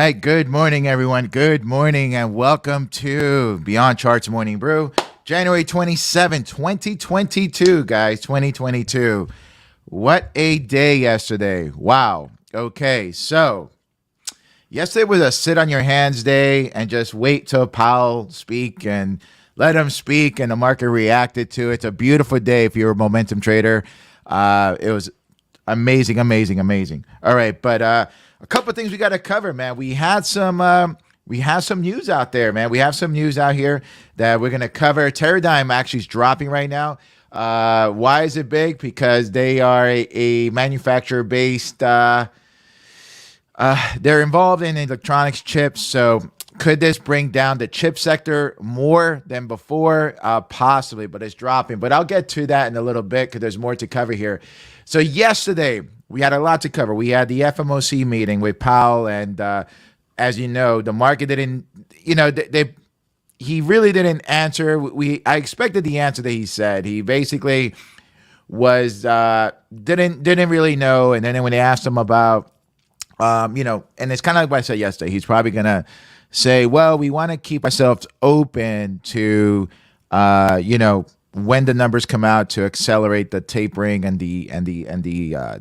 right, good morning, everyone. Good morning, and welcome to Beyond Charts Morning Brew, January 27, 2022, guys, 2022. What a day yesterday. Wow. Okay, so yesterday was a sit on your hands day and just wait till Powell speak and let him speak, and the market reacted to it. It's a beautiful day if you're a momentum trader. It was amazing, amazing, amazing. All right, but a couple of things we got to cover, man. We had some news out there, man. We have some news out here that we're gonna cover. Teradyne actually is dropping right now. Why is it big? Because they are a manufacturer based. They're involved in electronics chips, so could this bring down the chip sector more than before? Possibly, but it's dropping. But I'll get to that in a little bit because there's more to cover here. So yesterday, we had a lot to cover. We had the FOMC meeting with Powell, and as you know, the market didn't, he really didn't answer. I expected the answer that he said. He basically was didn't really know, and then when they asked him about, and it's kind of like what I said yesterday, he's probably gonna say, well, we want to keep ourselves open to, when the numbers come out to accelerate the tapering and the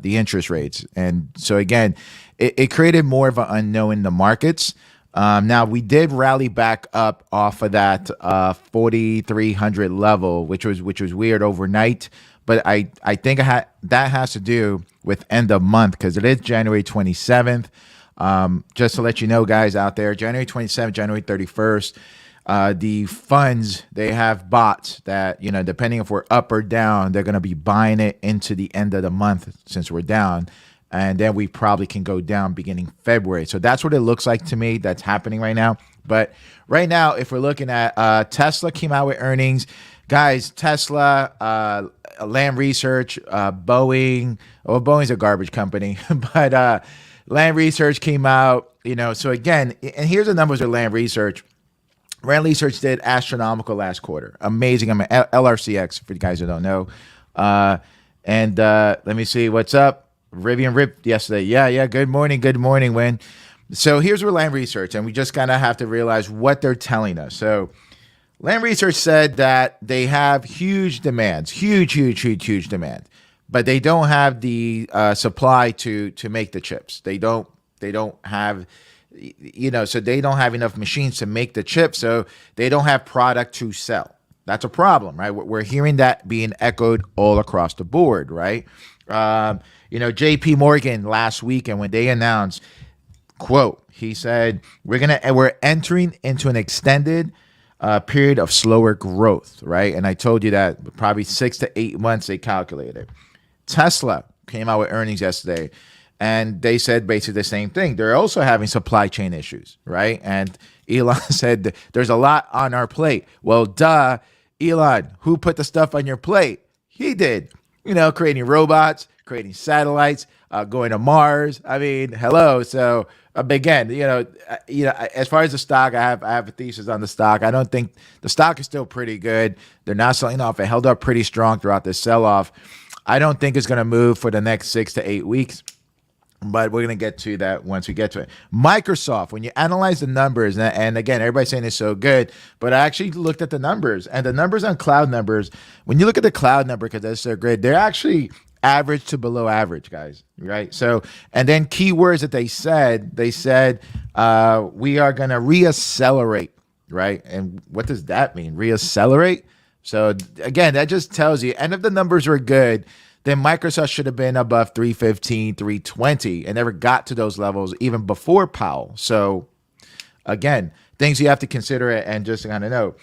interest rates. And so again, it created more of an unknown in the markets. Now we did rally back up off of that 4,300 level, which was weird overnight. But I think that has to do with end of month because it is January 27th. Just to let you know, guys out there, January 27th, January 31st, the funds, they have bots that, depending if we're up or down, they're going to be buying it into the end of the month since we're down. And then we probably can go down beginning February. So that's what it looks like to me that's happening right now. But right now, if we're looking at Tesla came out with earnings. Guys, Tesla, Lam Research, Boeing. Well, Boeing's a garbage company, but Lam Research came out, so again, and here's the numbers of Lam Research. Lam Research did astronomical last quarter. Amazing. LRCX, for you guys who don't know. And let me see what's up. Rivian ripped yesterday. Yeah. Good morning, Win. So here's where Lam Research, and we just kind of have to realize what they're telling us. So Lam Research said that they have huge demands, huge demand, but they don't have the supply to make the chips. They don't have, so they don't have enough machines to make the chips, so they don't have product to sell. That's a problem, right? We're hearing that being echoed all across the board, right? JP Morgan last week, and when they announced, quote, he said, we're entering into an extended period of slower growth, right? And I told you that probably 6 to 8 months they calculated. Tesla came out with earnings yesterday, and they said basically the same thing. They're also having supply chain issues, right? And Elon said there's a lot on our plate. Well, duh, Elon, who put the stuff on your plate? He did. Creating robots, creating satellites, going to Mars. I mean, hello. So again, as far as the stock, I have a thesis on the stock. I don't think the stock is still pretty good. They're not selling off. It held up pretty strong throughout this sell-off. I don't think it's going to move for the next 6 to 8 weeks, but we're going to get to that once we get to it. Microsoft, when you analyze the numbers, and again, everybody's saying it's so good, but I actually looked at the numbers, and the numbers on cloud numbers, when you look at the cloud number, because that's so great, they're actually average to below average, guys, right? So, and then keywords that they said we are going to reaccelerate, right? And what does that mean? Reaccelerate? So again, that just tells you, and if the numbers were good, then Microsoft should have been above 315, 320, and never got to those levels even before Powell. So again, things you have to consider and just kind of know.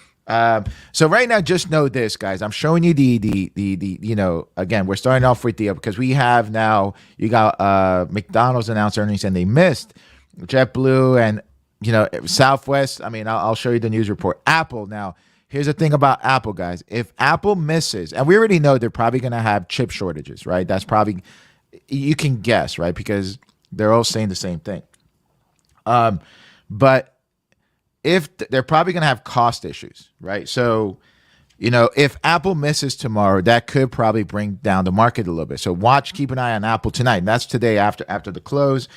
So right now, just know this, guys. I'm showing you the again, we're starting off with because we have now, you got McDonald's announced earnings and they missed. JetBlue and, Southwest. I mean, I'll show you the news report. Apple now. Here's the thing about Apple, guys. If Apple misses, and we already know they're probably going to have chip shortages, right? That's probably, you can guess, right? Because they're all saying the same thing. But if they're probably going to have cost issues, right? So, if Apple misses tomorrow, that could probably bring down the market a little bit. So keep an eye on Apple tonight. And that's today after the close.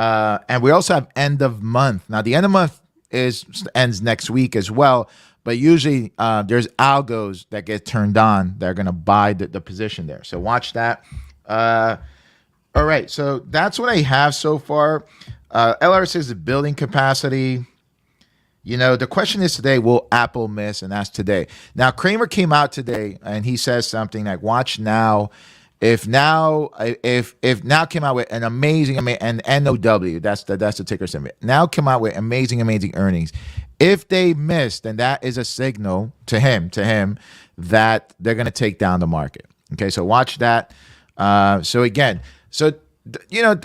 And we also have end of month. Now, the end of month ends next week as well. But usually there's algos that get turned on that are going to buy the position there. So watch that. All right. So that's what I have so far. LRS is the building capacity. The question is today, will Apple miss? And that's today. Now, Kramer came out today and he says something like, watch now. If now came out with an amazing, and NOW, that's the ticker symbol. Now come out with amazing earnings. If they miss, then that is a signal to him that they're going to take down the market. Okay, so watch that. A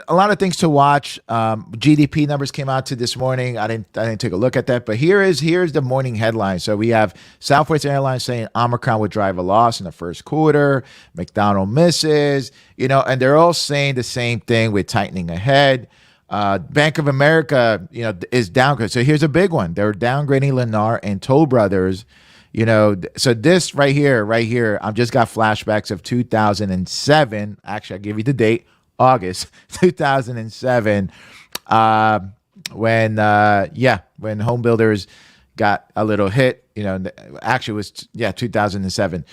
lot of things to watch. GDP numbers came out this morning. I didn't take a look at that, but here's the morning headline. So we have Southwest Airlines saying Omicron would drive a loss in the first quarter. McDonald misses, and they're all saying the same thing with tightening ahead. Bank of America, is downgraded. So here's a big one. They're downgrading Lennar and Toll Brothers. So this right here, I've just got flashbacks of 2007. Actually, I'll give you the date. August 2007, when home builders got a little hit. Actually it was 2007.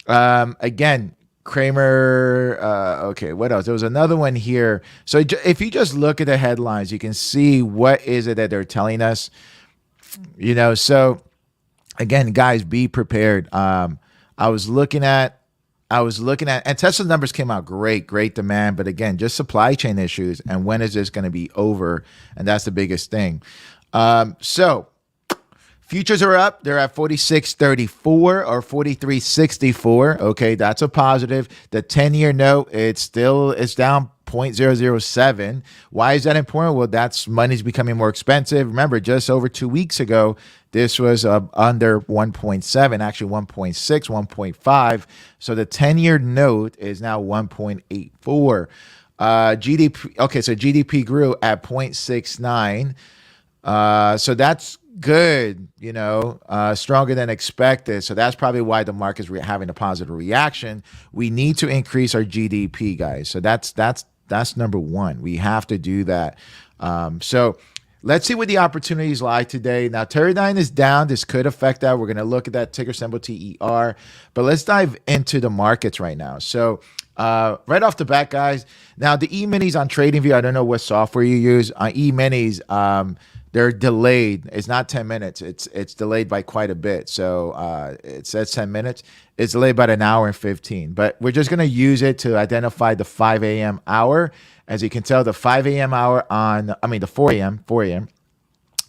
Again, Kramer. Okay, what else? There was another one here. So if you just look at the headlines, you can see what is it that they're telling us. So again, guys, be prepared. I was looking at, and Tesla's numbers came out great demand, but again, just supply chain issues. And when is this going to be over? And that's the biggest thing. So futures are up. They're at 46.34 or 43.64. Okay, that's a positive. The 10-year note, it's down 0.007. Why is that important? Well, that's money's becoming more expensive. Remember, just over 2 weeks ago, this was under 1.7, actually 1.6, 1.5. So the 10-year note is now 1.84. GDP, okay, so GDP grew at 0.69. So that's good, stronger than expected. So that's probably why the market's having a positive reaction. We need to increase our GDP, guys. So that's number one. We have to do that. So let's see what the opportunities lie today. Now, Teradyne is down. This could affect that. We're going to look at that ticker symbol TER. But let's dive into the markets right now. So right off the bat, guys. Now, the E-minis on TradingView, I don't know what software you use. On E-minis, they're delayed. It's not 10 minutes. It's delayed by quite a bit. So it says 10 minutes. It's delayed about an hour and 15. But we're just going to use it to identify the 5 a.m. hour. As you can tell, the 5 a.m. hour the 4 a.m.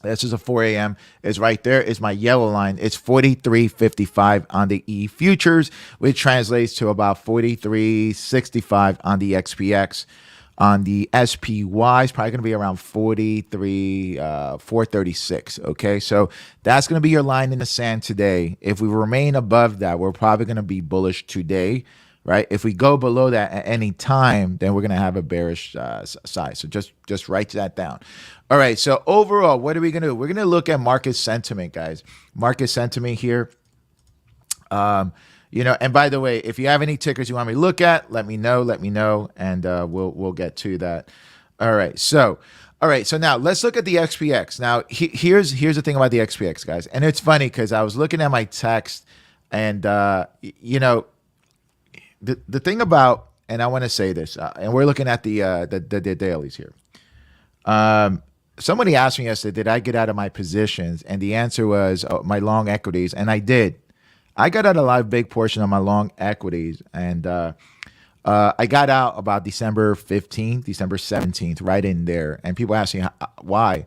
This is a 4 a.m. is right there. Is my yellow line. It's 43.55 on the E futures, which translates to about 43.65 on the XPX. On the SPY, it's probably going to be around 436. Okay, so that's going to be your line in the sand today. If we remain above that, we're probably going to be bullish today, right? If we go below that at any time, then we're going to have a bearish size. So just write that down. All right, so overall, what are we going to do? We're going to look at market sentiment, guys. Market sentiment here. And by the way, if you have any tickers you want me to look at, let me know, and we'll get to that. All right, so now let's look at the XPX. Now, here's the thing about the XPX, guys, and it's funny because I was looking at my text, and the thing about, and I want to say this, and we're looking at the dailies here. Somebody asked me yesterday, did I get out of my positions? And the answer was my long equities, and I did. I got out a lot of big portion of my long equities, and I got out about December 15th, December 17th, right in there. And people ask me why.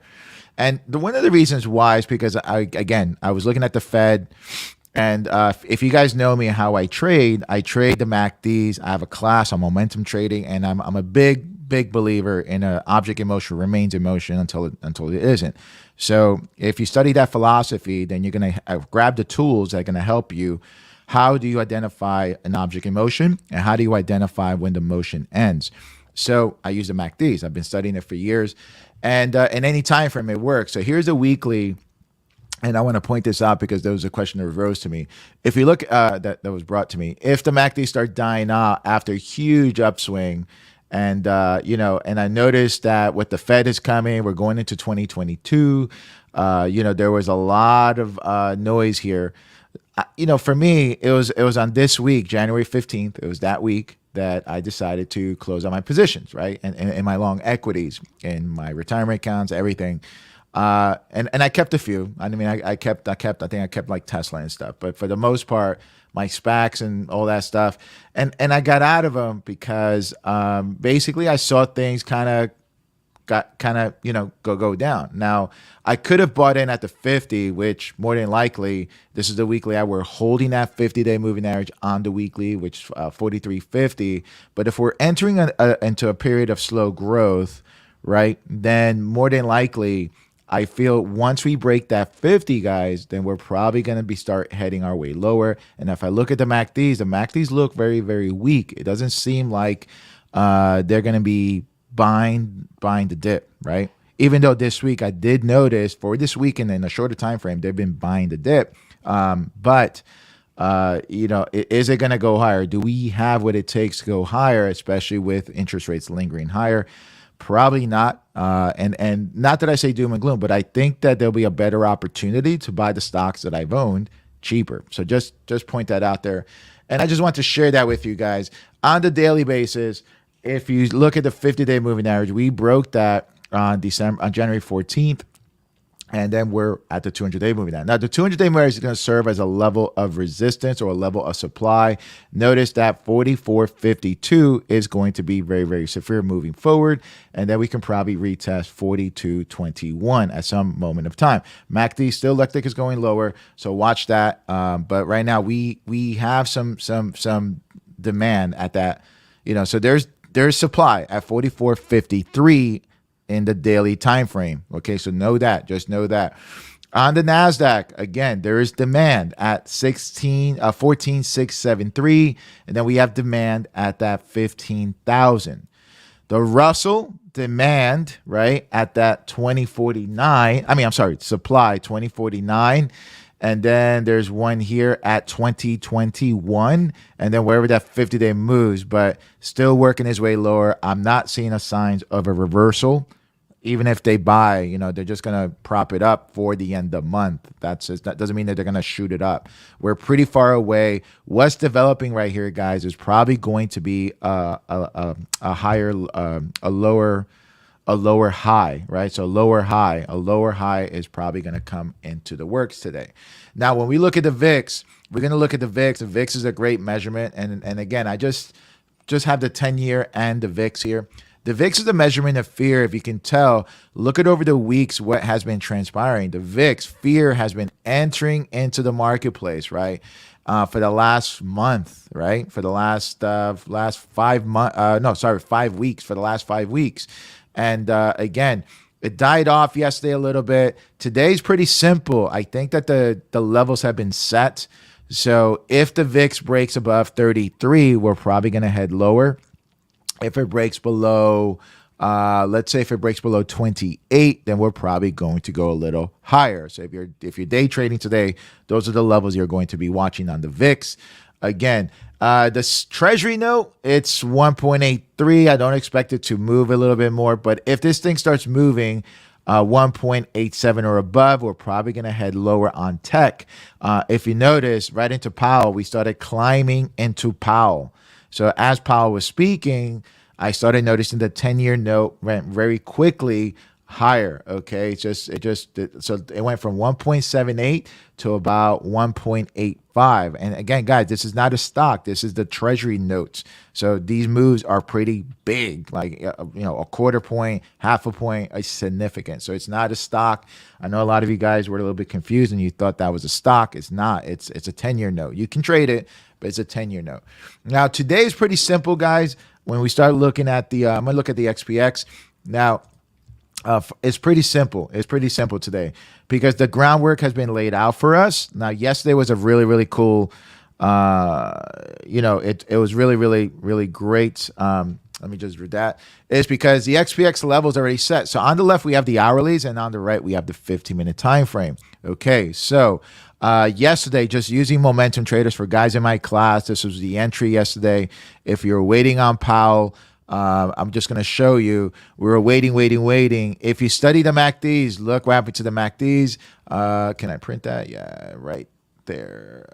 And one of the reasons why is because I was looking at the Fed, and if you guys know me and how I trade the MACDs. I have a class on momentum trading, and I'm a big believer in an object in motion remains in motion until it isn't. So if you study that philosophy, then you're going to grab the tools that are going to help you. How do you identify an object in motion, and how do you identify when the motion ends? So I use the MACDs. I've been studying it for years, and in any time frame it works. So here's a weekly, and I want to point this out because there was a question that arose to me. If you look that was brought to me, if the MACD start dying out after a huge upswing, And and I noticed that with the Fed is coming, we're going into 2022. There was a lot of noise here. For me, it was on this week, January 15th. It was that week that I decided to close out my positions, right, and my long equities in my retirement accounts, everything. And I kept a few. I mean, I kept. I think I kept like Tesla and stuff. But for the most part, my SPACs and all that stuff, and I got out of them because basically I saw things go down. Now I could have bought in at the 50, which more than likely this is the weekly hour. We're holding that 50-day moving average on the weekly, which 43.50. But if we're entering into a period of slow growth, right, then more than likely I feel once we break that 50, guys, then we're probably going to start heading our way lower. And if I look at the MACDs look very, very weak. It doesn't seem like they're going to be buying the dip, right? Even though this week I did notice for this weekend in a shorter time frame, they've been buying the dip. But is it going to go higher? Do we have what it takes to go higher, especially with interest rates lingering higher? Probably not. And not that I say doom and gloom, but I think that there'll be a better opportunity to buy the stocks that I've owned cheaper. So just point that out there. And I just want to share that with you guys. On the daily basis, if you look at the 50-day moving average, we broke that on January 14th. And then we're at the 200-day moving average. Now, the 200-day moving average is going to serve as a level of resistance or a level of supply. Notice that 44.52 is going to be very, very severe moving forward. And then we can probably retest 42.21 at some moment of time. MACD still look like it's going lower, so watch that. But right now, we have some demand at that. So there's supply at 44.53 in the daily time frame. Okay, so just know that. On the NASDAQ, again, there is demand at 14,673, and then we have demand at that 15,000. The Russell demand, right, at that 2049. Supply 2049. And then there's one here at 2021, and then wherever that 50-day moves, but still working his way lower. I'm not seeing a signs of a reversal. Even if they buy, they're just going to prop it up for the end of the month. That doesn't mean that they're going to shoot it up. We're pretty far away. What's developing right here, guys, is probably going to be a lower high, right? So a lower high is probably going to come into the works today. Now, when we look at the VIX, we're going to look at the VIX. The VIX is a great measurement. And again, I just have the 10-year and the VIX here. The VIX is a measurement of fear. If you can tell, look at over the weeks what has been transpiring. The VIX, fear has been entering into the marketplace, right? For the last month, right? For the last 5 weeks. For the last 5 weeks. And again, it died off yesterday a little bit. Today's pretty simple. I think that the levels have been set. So if the VIX breaks above 33, we're probably going to head lower. If it breaks below, let's say if it breaks below 28, then we're probably going to go a little higher. So if you're day trading today, those are the levels you're going to be watching on the VIX. Again, the Treasury note, it's 1.83. I don't expect it to move a little bit more, but if this thing starts moving 1.87 or above, we're probably going to head lower on tech. If you notice, right into Powell, we started climbing into Powell. So as Powell was speaking, I started noticing the 10-year note went very quickly higher. Okay, so it went from 1.78 to about 1.85. And again, guys, this is not a stock. This is the Treasury notes. So these moves are pretty big, like a quarter point, half a point, is significant. So it's not a stock. I know a lot of you guys were a little bit confused and you thought that was a stock. It's not. It's a 10-year note. You can trade it, but it's a 10-year note. Now today is pretty simple, guys. When we start looking at I'm gonna look at the XPX now. It's pretty simple. It's pretty simple today because the groundwork has been laid out for us. Now, yesterday was a really, really cool, it was really, really, really great. Let me just read that. It's because the XPX level is already set. So on the left, we have the hourlies, and on the right, we have the 15-minute time frame. Okay, so yesterday, just using momentum traders for guys in my class, this was the entry yesterday. If you're waiting on Powell, I'm just going to show you. We were waiting. If you study the MACDs, look what happened to the MACDs. Can I print that? Yeah, right there.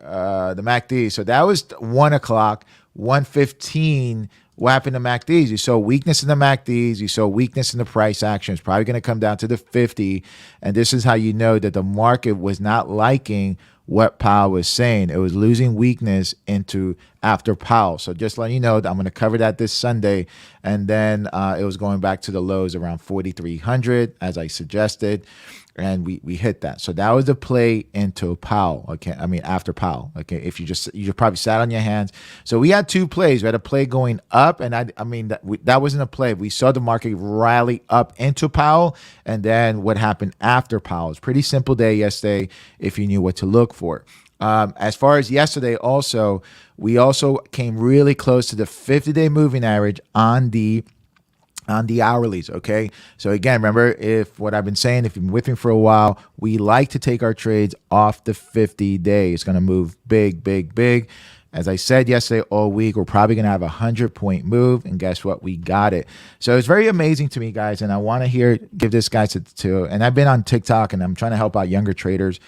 The MACD. So that was 1 o'clock, 1:15. What happened to MACDs? You saw weakness in the MACDs. You saw weakness in the price action. It's probably going to come down to the 50. And this is how you know that the market was not liking what Powell was saying. It was losing weakness into after Powell. So just letting you know that I'm going to cover that this Sunday. And then it was going back to the lows around 4,300 as I suggested. And we hit that. So that was the play into Powell. Okay. I mean, after Powell. Okay. If you probably sat on your hands. So we had two plays. We had a play going up. And I mean, that wasn't a play. We saw the market rally up into Powell. And then what happened after Powell. It's a pretty simple day yesterday if you knew what to look for. As far as yesterday also, we also came really close to the 50-day moving average on the hourlies, okay? So again, remember, if what I've been saying, if you've been with me for a while, we like to take our trades off the 50-day. It's going to move big. As I said yesterday, all week, we're probably going to have a 100-point move, and guess what? We got it. So it's very amazing to me, guys, and I want to give this guy to, and I've been on TikTok, and I'm trying to help out younger traders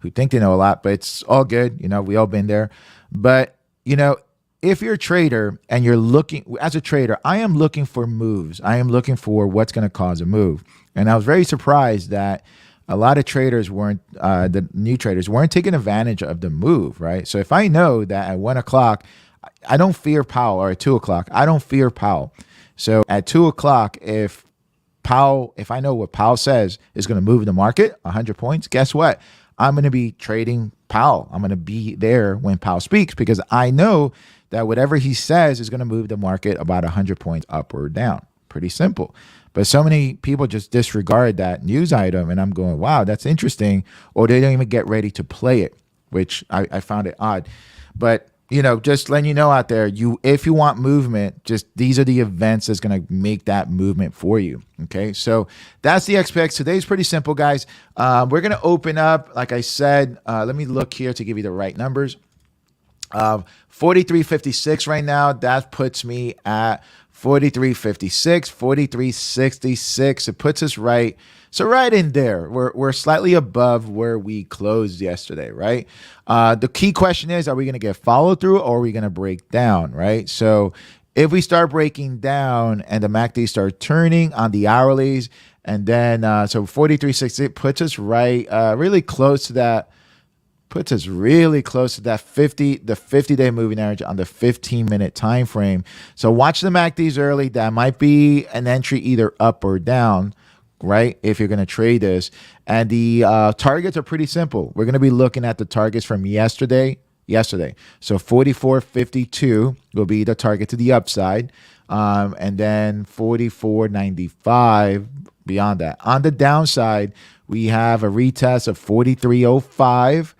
who think they know a lot, but it's all good. You know, we all been there. But, you know, if you're a trader and you're looking, as a trader, I am looking for moves. I am looking for what's going to cause a move. And I was very surprised that a lot of traders weren't, the new traders weren't taking advantage of the move, right? So if I know that at 1 o'clock, I don't fear Powell, or at 2 o'clock, I don't fear Powell. So at 2 o'clock, if I know what Powell says is going to move the market 100 points, guess what? I'm going to be trading Powell. I'm going to be there when Powell speaks because I know that whatever he says is going to move the market about 100 points up or down. Pretty simple. But so many people just disregard that news item, and I'm going, wow, that's interesting. Or they don't even get ready to play it, which I found it odd. But, you know, just letting you know out there, if you want movement, just these are the events that's going to make that movement for you. Okay, so that's the XPX. Today's pretty simple, guys. We're going to open up, like I said, let me look here to give you the right numbers. 43.56 right now. That puts me at 43.56, 43.66. It puts us right. So right in there, we're slightly above where we closed yesterday, right? The key question is, are we going to get follow through or are we going to break down, right? So if we start breaking down and the MACD start turning on the hourlies, and then so 43.60 puts us right, really close to that. Puts us really close to that 50-day moving average on the 15-minute time frame. So watch the MACDs early. That might be an entry either up or down, right? If you're going to trade this. And the targets are pretty simple. We're going to be looking at the targets from yesterday. So 44.52 will be the target to the upside. And then 44.95 beyond that. On the downside, we have a retest of 43.05.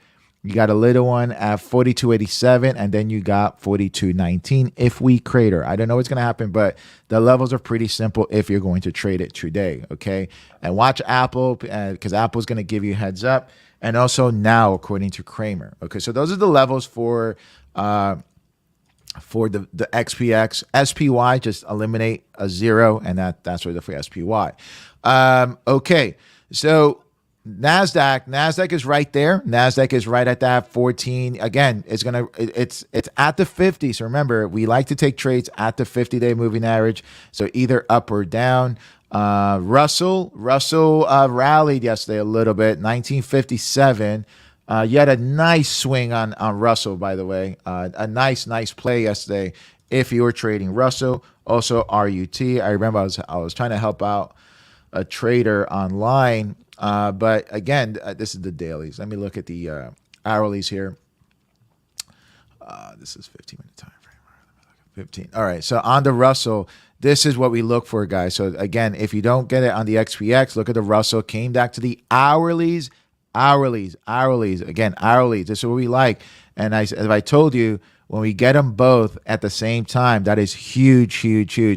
You got a little one at 42.87, and then you got 42.19 if we crater. I don't know what's going to happen, but the levels are pretty simple if you're going to trade it today, okay? And watch Apple, because Apple's going to give you a heads up, and also now, according to Kramer. Okay, so those are the levels for the XPX. SPY, just eliminate a 0, and that's for SPY. Okay, so NASDAQ is right there. NASDAQ is right at that 14. Again, it's at the 50. So remember, we like to take trades at the 50-day moving average. So either up or down. Russell rallied yesterday a little bit, 1957. You had a nice swing on Russell, by the way. A nice play yesterday if you were trading Russell. Also RUT. I remember I was trying to help out a trader online. But again, this is the dailies. Let me look at the hourlies here. This is 15-minute time frame. 15. All right. So on the Russell, this is what we look for, guys. So again, if you don't get it on the XPX, look at the Russell. Came back to the hourlies. Again, hourlies. This is what we like. And as I told you, when we get them both at the same time, that is huge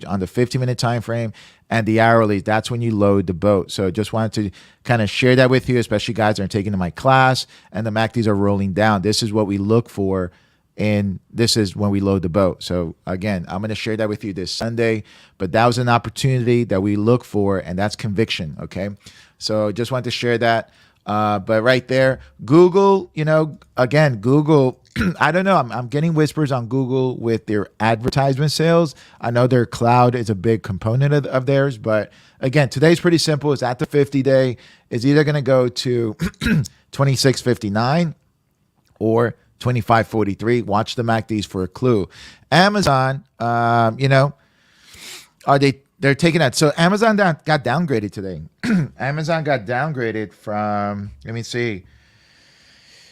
on the 15-minute time frame and the hourly. That's when you load the boat. So just wanted to kind of share that with you, especially guys that are taking to my class and the MACDs are rolling down. This is what we look for And this is when we load the boat. So again, I'm going to share that with you this Sunday, but that was an opportunity that we look for, and that's conviction. Okay. So just wanted to share that. But right there, Google, again, Google, I don't know. I'm getting whispers on Google with their advertisement sales. I know their cloud is a big component of theirs, but again, today's pretty simple. It's at the 50 day. It's either going to go to 26.59 or 25.43. Watch the MACDs for a clue. Amazon, are they're taking that. So Amazon got downgraded today. Amazon got downgraded from, let me see.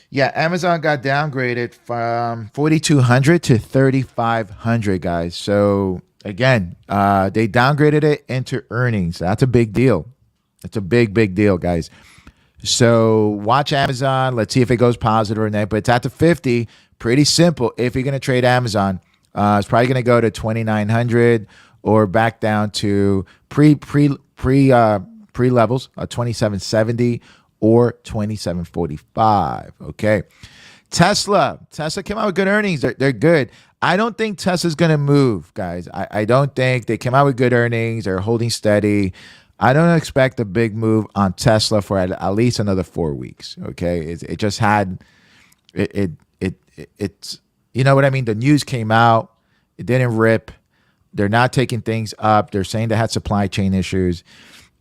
Yeah, Amazon got downgraded from 4,200 to 3,500, guys. So again, they downgraded it into earnings. That's a big deal. It's a big deal, guys. So watch Amazon. Let's see if it goes positive or negative. But it's at the 50. Pretty simple. If you're going to trade Amazon, it's probably going to go to 2,900 or back down to pre levels, 2770 or 2745. Okay. Tesla came out with good earnings. They're good. I don't think Tesla's going to move, guys. I don't think they came out with good earnings. They're holding steady. I don't expect a big move on Tesla for at least another 4 weeks. Okay. It just had, it's, you know what I mean? The news came out. It didn't rip. They're not taking things up. They're saying they had supply chain issues.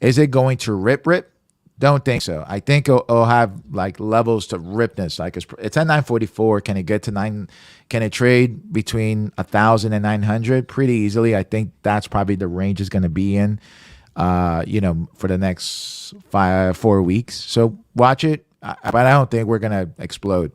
Is it going to rip? Don't think so. I think it'll have like levels to ripness. Like it's at 944. Can it get to 9? Can it trade between 1,000 and 900 pretty easily? I think that's probably the range is going to be in, for the next 4 weeks. So watch it. But I don't think we're going to explode.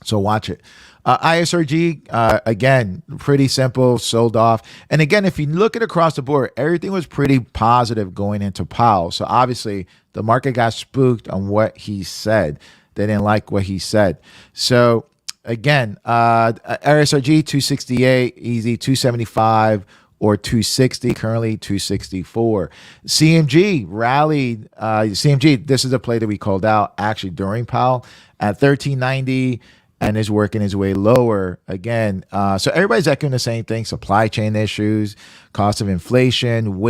So watch it. ISRG, again, pretty simple, sold off. And again, if you look at across the board, everything was pretty positive going into Powell. So obviously the market got spooked on what he said. They didn't like what he said. So again, ISRG 268, easy 275 or 260, currently 264. CMG rallied. CMG, this is a play that we called out actually during Powell at 1390. And is working his way lower again. So everybody's echoing the same thing: supply chain issues, cost of inflation,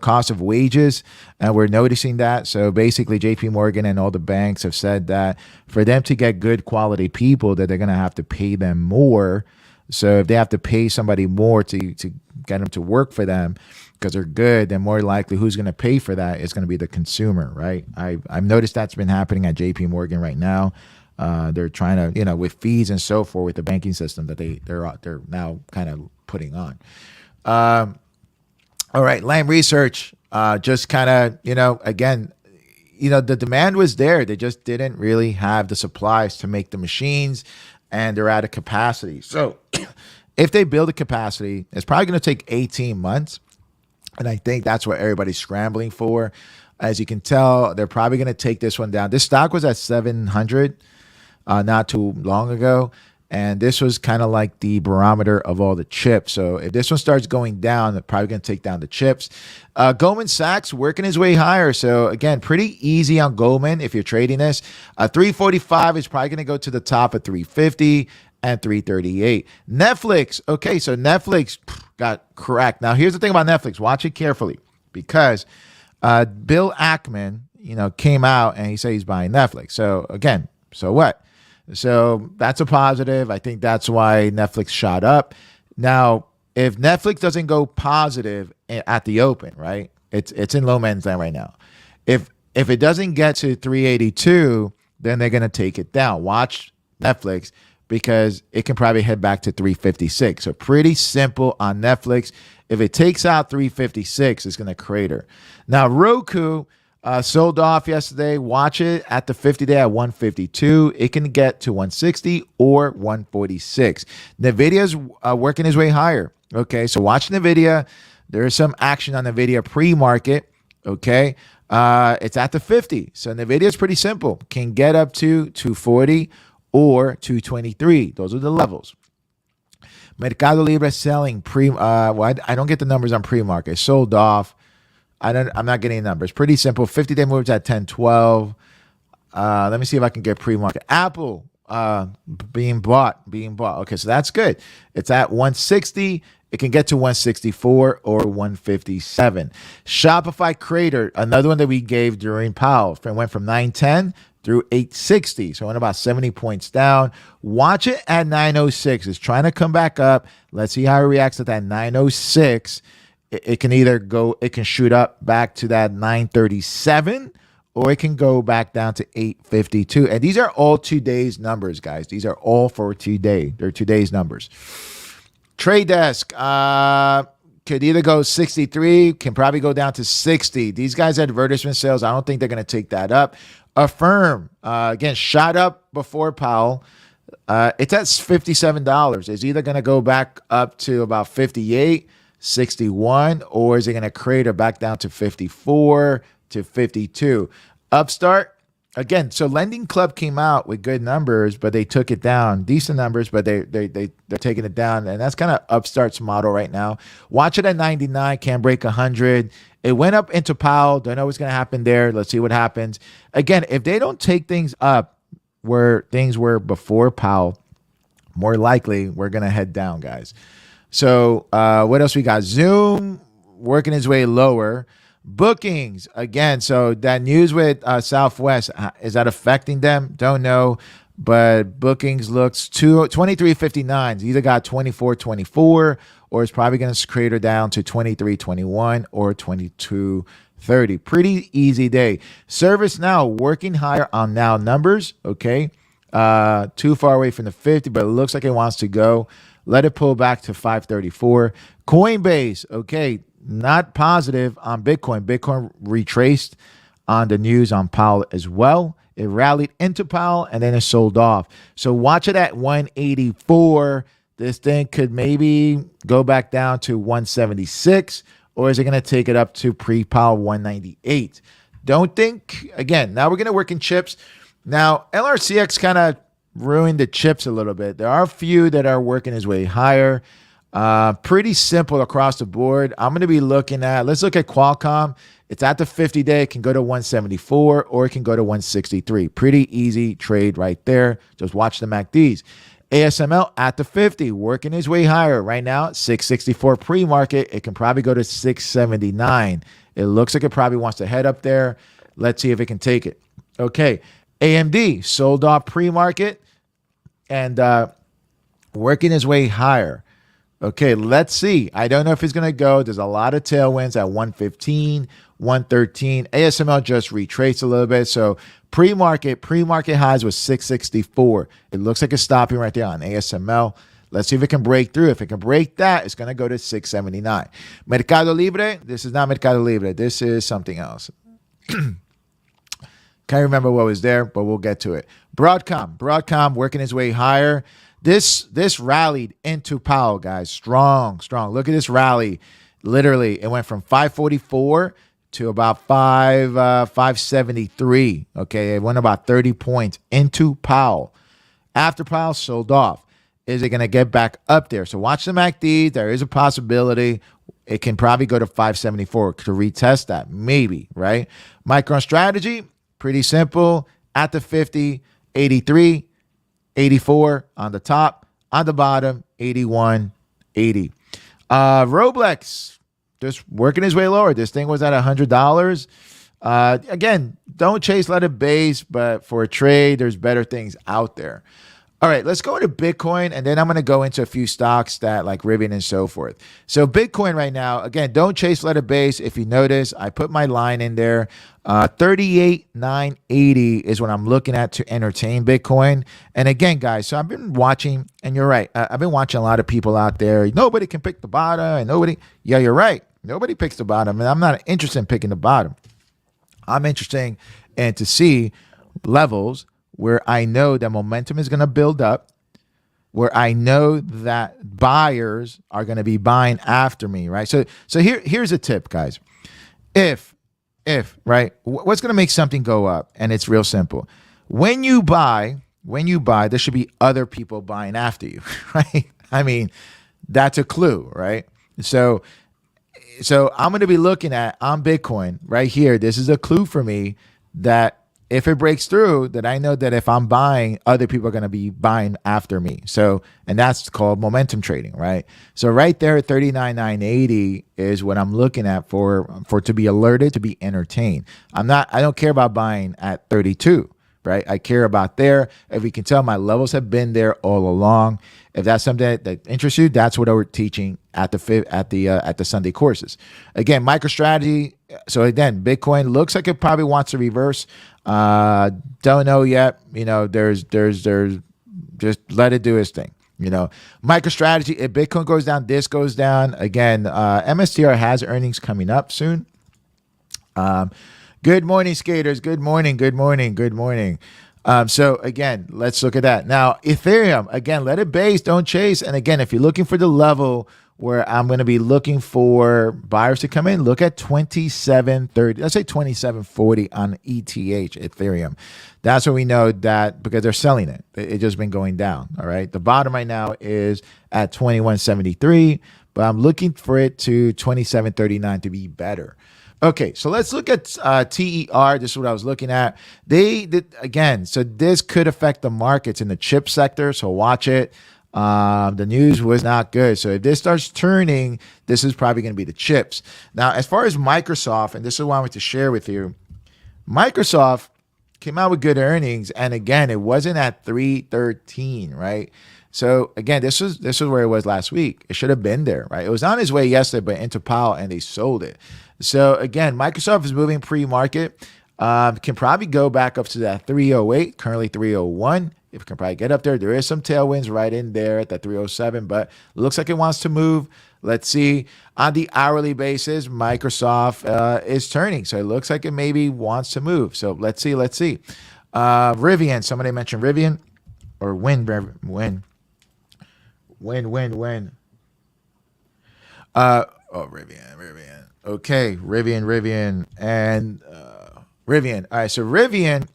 cost of wages, and we're noticing that. So basically, J.P. Morgan and all the banks have said that for them to get good quality people, that they're going to have to pay them more. So if they have to pay somebody more to get them to work for them because they're good, then more likely who's going to pay for that is going to be the consumer, right? I've noticed that's been happening at J.P. Morgan right now. They're trying to, with fees and so forth with the banking system that they're now kind of putting on. All right, Lam Research, just kind of, again, the demand was there. They just didn't really have the supplies to make the machines, and they're out of capacity. So if they build a capacity, it's probably going to take 18 months. And I think that's what everybody's scrambling for. As you can tell, they're probably going to take this one down. This stock was at 700 not too long ago. And this was kind of like the barometer of all the chips. So if this one starts going down, they're probably going to take down the chips. Goldman Sachs working his way higher. So again, pretty easy on Goldman if you're trading this. 345 is probably going to go to the top of 350 and 338. Netflix. Okay, so Netflix got cracked. Now, here's the thing about Netflix. Watch it carefully because Bill Ackman, came out and he said he's buying Netflix. So again, so what? So that's a positive. I think that's why Netflix shot up. Now, if Netflix doesn't go positive at the open, right? It's in low man's land right now. If it doesn't get to 382, then they're going to take it down. Watch Netflix because it can probably head back to 356. So pretty simple on Netflix. If it takes out 356, it's going to crater. Now, Roku sold off yesterday. Watch it at the 50-day at 152. It can get to 160 or 146. NVIDIA's working his way higher. Okay, so watch NVIDIA. There is some action on NVIDIA pre-market. Okay, it's at the 50. So NVIDIA is pretty simple. Can get up to 240 or 223. Those are the levels. Mercado Libre selling I don't get the numbers on pre-market. Sold off. I'm not getting numbers. Pretty simple. 50-day moves at 10.12. Let me see if I can get pre-market. Apple being bought. Okay, so that's good. It's at 160. It can get to 164 or 157. Shopify Crater, another one that we gave during Powell, went from 910 through 860. So it went about 70 points down. Watch it at 906. It's trying to come back up. Let's see how it reacts at that 906. It can either go, it can shoot up back to that 937, or it can go back down to 852. And these are all 2 days numbers, guys. These are all for today. They're 2 days numbers. Trade Desk could either go 63, can probably go down to 60. These guys advertisement sales, I don't think they're going to take that up. Affirm, again, shot up before Powell. It's at $57. It's either going to go back up to about 58, 61, or is it going to crater back down to 54 to 52? Upstart, again, so Lending Club came out with good numbers, but they took it down. Decent numbers, but they're taking it down, and that's kind of Upstart's model right now. Watch it at 99, can't break 100. It went up into Powell. Don't know what's going to happen there. Let's see what happens. Again, if they don't take things up where things were before Powell, more likely we're going to head down, guys. So what else we got? Zoom working his way lower. Bookings, again, so that news with Southwest, is that affecting them? Don't know. But bookings looks 23.59. Either got 24.24, or it's probably going to crater down to 23.21 or 22.30. Pretty easy day. ServiceNow working higher on now numbers. Okay, too far away from the 50, but it looks like it wants to go. Let it pull back to 534. Coinbase, okay, not positive on Bitcoin. Bitcoin retraced on the news on Powell as well. It rallied into Powell and then it sold off. So watch it at 184. This thing could maybe go back down to 176, or is it going to take it up to pre-Powell 198? Don't think, again, now we're going to work in chips. Now, LRCX kind of ruined the chips a little bit. There are a few that are working his way higher. Pretty simple across the board. I'm going to be looking at, let's look at Qualcomm. It's at the 50-day. It can go to 174 or it can go to 163. Pretty easy trade right there. Just watch the MACDs. ASML at the 50, working his way higher. Right now, 664 pre-market. It can probably go to 679. It looks like it probably wants to head up there. Let's see if it can take it. Okay. AMD sold off pre-market and working his way higher. Okay, let's see. I don't know if it's going to go. There's a lot of tailwinds at 115, 113. ASML just retraced a little bit. So pre-market highs was 664. It looks like it's stopping right there on ASML. Let's see if it can break through. If it can break that, it's going to go to 679. Mercado Libre, this is not Mercado Libre. This is something else. Can't remember what was there, but we'll get to it. Broadcom working his way higher. This rallied into Powell, guys. Strong. Look at this rally. Literally, it went from 544 to about 573. Okay, it went about 30 points into Powell. After Powell sold off, is it going to get back up there? So watch the MACD. There is a possibility. It can probably go to 574 to retest that. Maybe, right? MicroStrategy, pretty simple. At the 50, 83. 84 on the top, on the bottom, 81, 80. Roblex, just working his way lower. This thing was at $100. Again, don't chase, let it base, but for a trade, there's better things out there. All right, let's go into Bitcoin, and then I'm going to go into a few stocks that like Rivian and so forth. So Bitcoin right now, again, don't chase, let it base. If you notice, I put my line in there. 38,980 is what I'm looking at to entertain Bitcoin. And again, guys, so I've been watching, and you're right. I've been watching a lot of people out there. Nobody can pick the bottom, and yeah, you're right. Nobody picks the bottom, and I'm not interested in picking the bottom. I'm interested in to see levels where I know that momentum is going to build up, where I know that buyers are going to be buying after me, right? So here's a tip, guys. If right, what's going to make something go up? And it's real simple. When you buy, there should be other people buying after you, right? I mean, that's a clue, right? So I'm going to be looking at on Bitcoin right here. This is a clue for me that if it breaks through, then I know that if I'm buying, other people are going to be buying after me. So, and that's called momentum trading, right? So right there, 39,980 is what I'm looking at for to be alerted, to be entertained. I don't care about buying at 32, right? I care about there. If we can tell, my levels have been there all along. If that's something that interests you, that's what we're teaching at the Sunday courses. Again, MicroStrategy. So again, Bitcoin looks like it probably wants to reverse. Don't know yet. There's just let it do its thing. MicroStrategy. If Bitcoin goes down, this goes down again. MSTR has earnings coming up soon. Good morning, skaters. Good morning. Good morning. Good morning. So again, let's look at that. Now, Ethereum, again, let it base, don't chase. And again, if you're looking for the level where I'm going to be looking for buyers to come in, look at 2730. Let's say 2740 on ETH, Ethereum. That's what we know that because they're selling it. It's just been going down. All right. The bottom right now is at 2173, but I'm looking for it to 2739 to be better. Okay, so let's look at TER. This is what I was looking at. They did again. So this could affect the markets in the chip sector. So watch it. The news was not good. So if this starts turning, this is probably going to be the chips. Now, as far as Microsoft, and this is what I want to share with you, Microsoft came out with good earnings, and again, it wasn't at 313, right? So again, this is where it was last week. It should have been there, right? It was on its way yesterday, but into Powell, and they sold it. So again, Microsoft is moving pre-market. Can probably go back up to that 308, currently 301. If it can probably get up there, there is some tailwinds right in there at that 307, but looks like it wants to move. Let's see. On the hourly basis, Microsoft is turning, so it looks like it maybe wants to move. So let's see. Rivian. Somebody mentioned Rivian or Win. Rivian. Okay, Rivian, and Rivian. All right, so Rivian,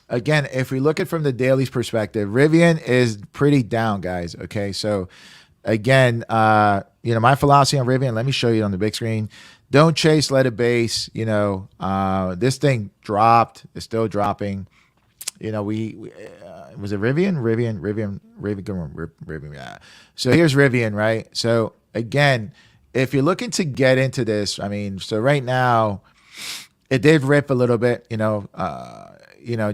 again, if we look at from the daily's perspective, Rivian is pretty down, guys. Okay, so again, my philosophy on Rivian, let me show you on the big screen. Don't chase, let it base. This thing dropped. It's still dropping. Was it Rivian? Rivian. Yeah. So here's Rivian, right? So again, if you're looking to get into this, so right now, it did rip a little bit.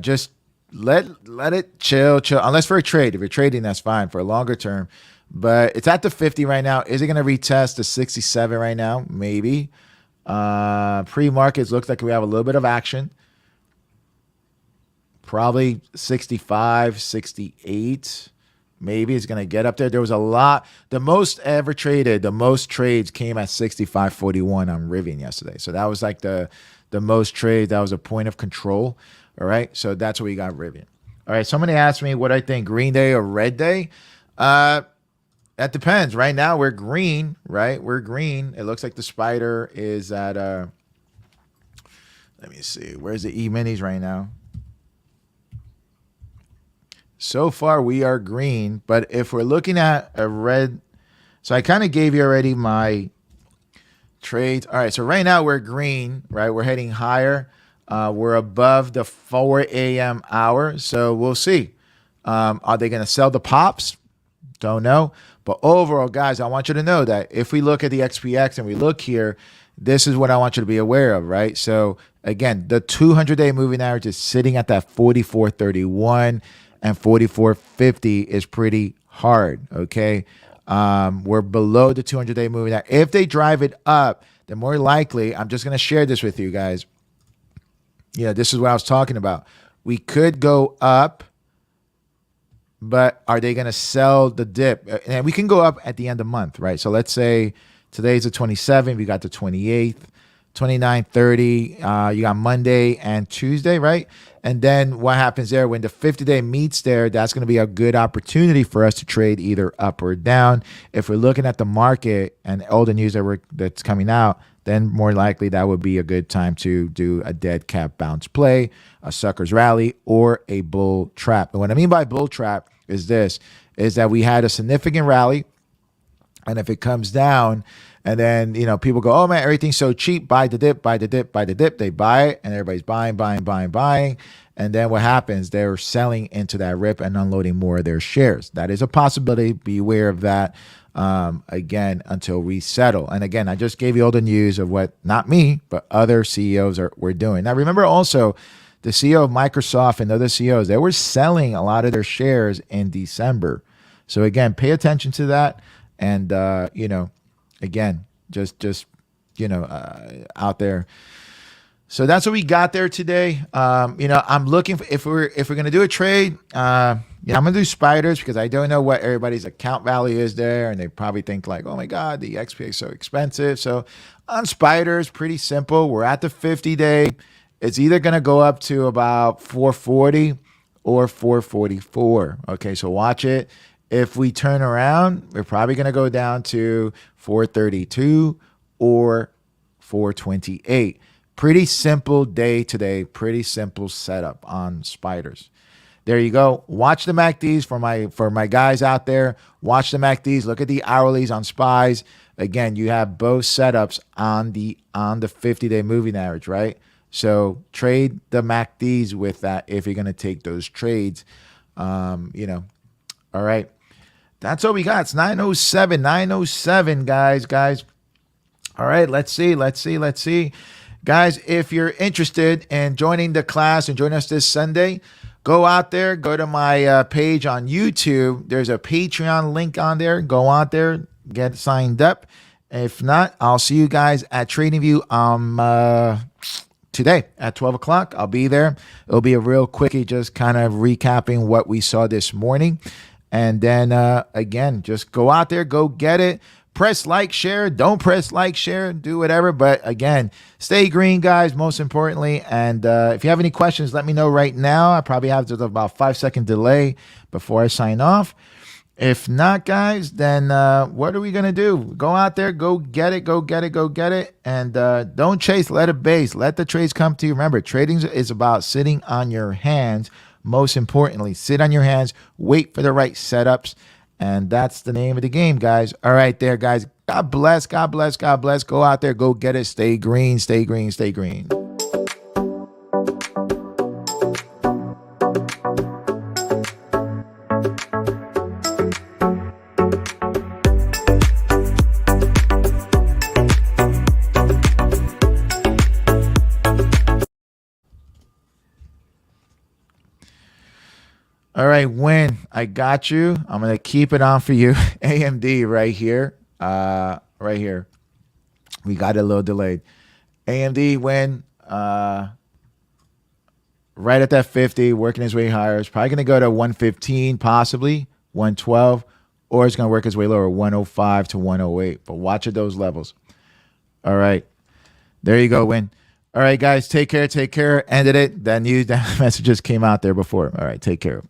Just let it chill. Unless for a trade, if you're trading, that's fine for a longer term. But it's at the 50 right now. Is it going to retest the 67 right now? Maybe. Pre-markets looks like we have a little bit of action. Probably 65, 68. Maybe it's going to get up there. There was a lot. The most trades came at 65.41 on Rivian yesterday. So that was like the most trades. That was a point of control. All right. So that's what we got Rivian. All right. Somebody asked me what I think, green day or red day. That depends. Right now we're green, right? We're green. It looks like the spider is at, let me see. Where's the E-minis right now? So far, we are green, but if we're looking at a red, so I kind of gave you already my trades. All right, so right now we're green, right? We're heading higher. We're above the 4 a.m. hour, so we'll see. Are they going to sell the pops? Don't know. But overall, guys, I want you to know that if we look at the XPX and we look here, this is what I want you to be aware of, right? So again, the 200-day moving average is sitting at that 44.31. And 44.50 is pretty hard, okay? We're below the 200-day moving average. If they drive it up, then more likely, I'm just going to share this with you guys. This is what I was talking about. We could go up, but are they going to sell the dip? And we can go up at the end of the month, right? So let's say today's the 27th. We got the 28th. 29, 30, you got Monday and Tuesday, right? And then what happens there when the 50-day meets there, that's going to be a good opportunity for us to trade either up or down. If we're looking at the market and all the news that's coming out, then more likely that would be a good time to do a dead cat bounce play, a sucker's rally, or a bull trap. And what I mean by bull trap is that we had a significant rally, and if it comes down, And then, people go, oh man, everything's so cheap. Buy the dip, buy the dip, buy the dip. They buy it and everybody's buying, buying, buying, buying. And then what happens? They're selling into that rip and unloading more of their shares. That is a possibility. Be aware of that. Again, until we settle. And again, I just gave you all the news of what, not me, but other CEOs were doing. Now, remember also the CEO of Microsoft and other CEOs, they were selling a lot of their shares in December. So again, pay attention to that. And, again, just out there. So that's what we got there today. I'm looking for, if we're going to do a trade, I'm going to do spiders because I don't know what everybody's account value is there. And they probably think like, oh my God, the XPA is so expensive. So on spiders, pretty simple. We're at the 50-day. It's either going to go up to about 440 or 444. Okay, so watch it. If we turn around, we're probably going to go down to 432 or 428. Pretty simple day today. Pretty simple setup on spiders. There you go. Watch the MACDs for my guys out there. Watch the MACDs. Look at the hourlies on SPYs. Again, you have both setups on the 50-day moving average, right? So trade the MACDs with that if you're going to take those trades. All right. That's all we got. It's 9:07, guys. All right, let's see. Guys, if you're interested in joining the class and joining us this Sunday, go out there, go to my page on YouTube. There's a Patreon link on there. Go out there, get signed up. If not, I'll see you guys at TradingView today at 12 o'clock. I'll be there. It'll be a real quickie, just kind of recapping what we saw this morning. And then, again, just go out there, go get it. Press like, share. Don't press like, share. Do whatever. But again, stay green, guys, most importantly. And if you have any questions, let me know right now. I probably have just about 5-second delay before I sign off. If not, guys, then what are we going to do? Go out there, go get it. And don't chase, let it base. Let the trades come to you. Remember, trading is about sitting on your hands. Most importantly, sit on your hands, wait for the right setups. And that's the name of the game, guys. All right there, guys. God bless. Go out there, go get it. Stay green. All right, Win, I got you. I'm going to keep it on for you. AMD right here. Right here. We got it a little delayed. AMD, Win, right at that 50, working his way higher. It's probably going to go to 115, possibly 112, or it's going to work his way lower, 105 to 108. But watch at those levels. All right. There you go, Win. All right, guys, take care. Ended it. That message just came out there before. All right, take care.